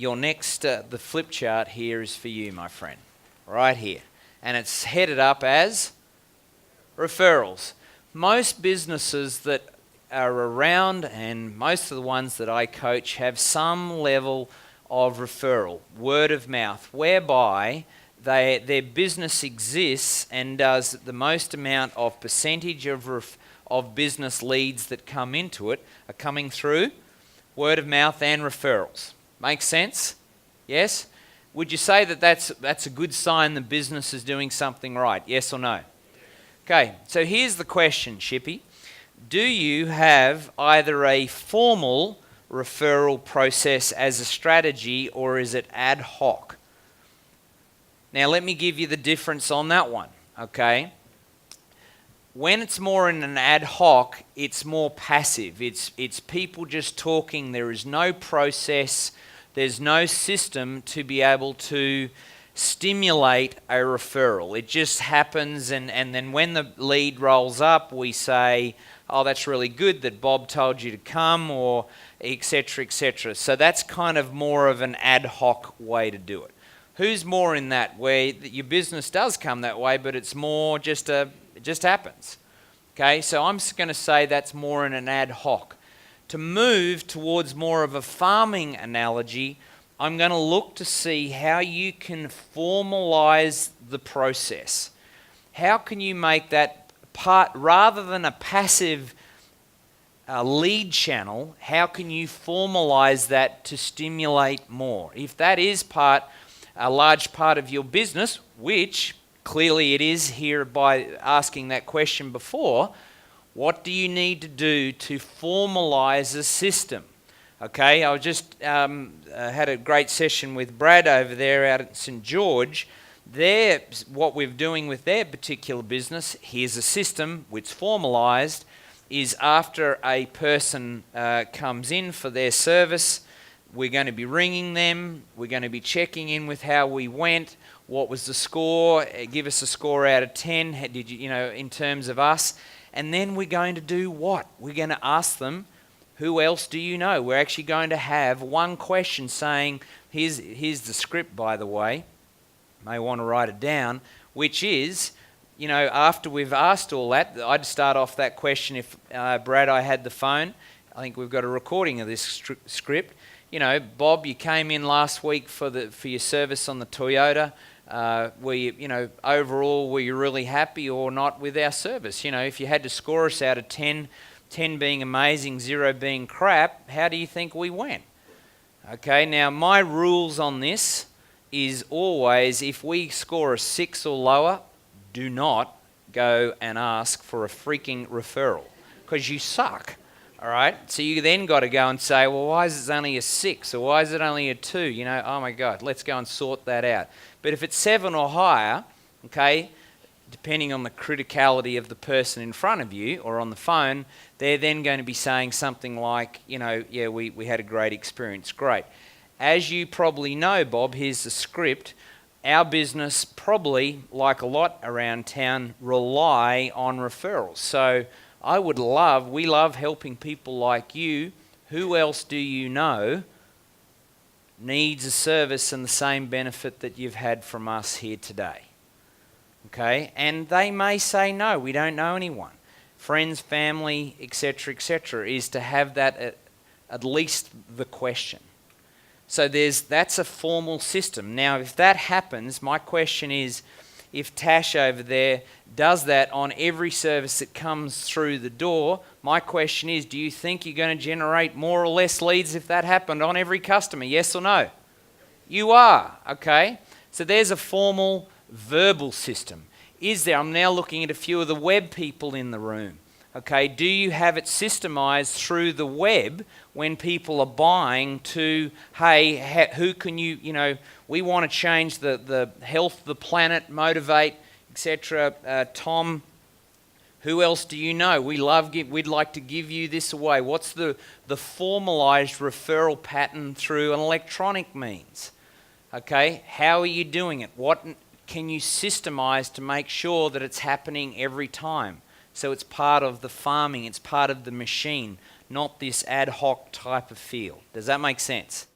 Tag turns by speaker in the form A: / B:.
A: your next, the flip chart here is for you, my friend, right here. And it's headed up as referrals. Most businesses that are around, and most of the ones that I coach, have some level of referral, word of mouth, whereby their business exists and does the most amount of percentage of business leads that come into it are coming through word of mouth and referrals. Makes sense? Yes? Would you say that that's a good sign the business is doing something right? Yes or no? Okay, so here's the question, Shippy. Do you have either a formal referral process as a strategy, or is it ad hoc? Now let me give you the difference on that one, okay? When it's more in an ad hoc, it's more passive. It's people just talking. There is no process. There's no system to be able to stimulate a referral. It just happens, and then when the lead rolls up, we say, oh, that's really good that Bob told you to come, or etc., etc. So that's kind of more of an ad hoc way to do it. Who's more in that, where your business does come that way, but it's more just it just happens? Okay, so I'm just going to say that's more in an ad hoc. To move towards more of a farming analogy, I'm going to look to see how you can formalize the process. How can you make that part, rather than a passive lead channel, how can you formalize that to stimulate more? If that is a large part of your business, which clearly it is here by asking that question before, what do you need to do to formalize a system? Okay, I just had a great session with Brad over there out at St. George. What we're doing with their particular business, here's a system which formalized, is after a person comes in for their service, we're going to be ringing them, we're going to be checking in with how we went, what was the score, give us a score out of 10, did you, in terms of us, and then we're going to do what? We're going to ask them, who else do you know? We're actually going to have one question saying, here's the script, by the way, may want to write it down, which is, after we've asked all that, I'd start off that question if, Brad, I had the phone. I think we've got a recording of this script. Bob, you came in last week for your service on the Toyota. Were you, overall, were you really happy or not with our service? If you had to score us out of 10, 10 being amazing, 0 being crap, how do you think we went? Okay, now my rules on this is always, if we score a 6 or lower, do not go and ask for a freaking referral, because you suck. All right, so you then got to go and say, well, why is it only a 6 or why is it only a 2? Oh my God, let's go and sort that out. But if it's 7 or higher, okay, depending on the criticality of the person in front of you or on the phone, they're then going to be saying something like, yeah, we had a great experience, great. As you probably know, Bob, here's the script. Our business probably, like a lot around town, rely on referrals. So we love helping people like you. Who else do you know needs a service and the same benefit that you've had from us here today? Okay, and they may say, no, we don't know anyone. Friends, family, etc., etc., is to have that at least the question. So that's a formal system. Now, if that happens, my question is, if Tash over there does that on every service that comes through the door, my question is, do you think you're going to generate more or less leads if that happened on every customer? Yes or no? You are, okay? So there's a formal verbal system. I'm now looking at a few of the web people in the room. Okay, do you have it systemized through the web when people are buying to, hey, who can you, we want to change the health of the planet, motivate, etc. Tom, who else do you know? We'd like to give you this away. What's the formalized referral pattern through an electronic means? Okay, how are you doing it? What can you systemize to make sure that it's happening every time? So it's part of the farming, it's part of the machine, not this ad hoc type of feel. Does that make sense?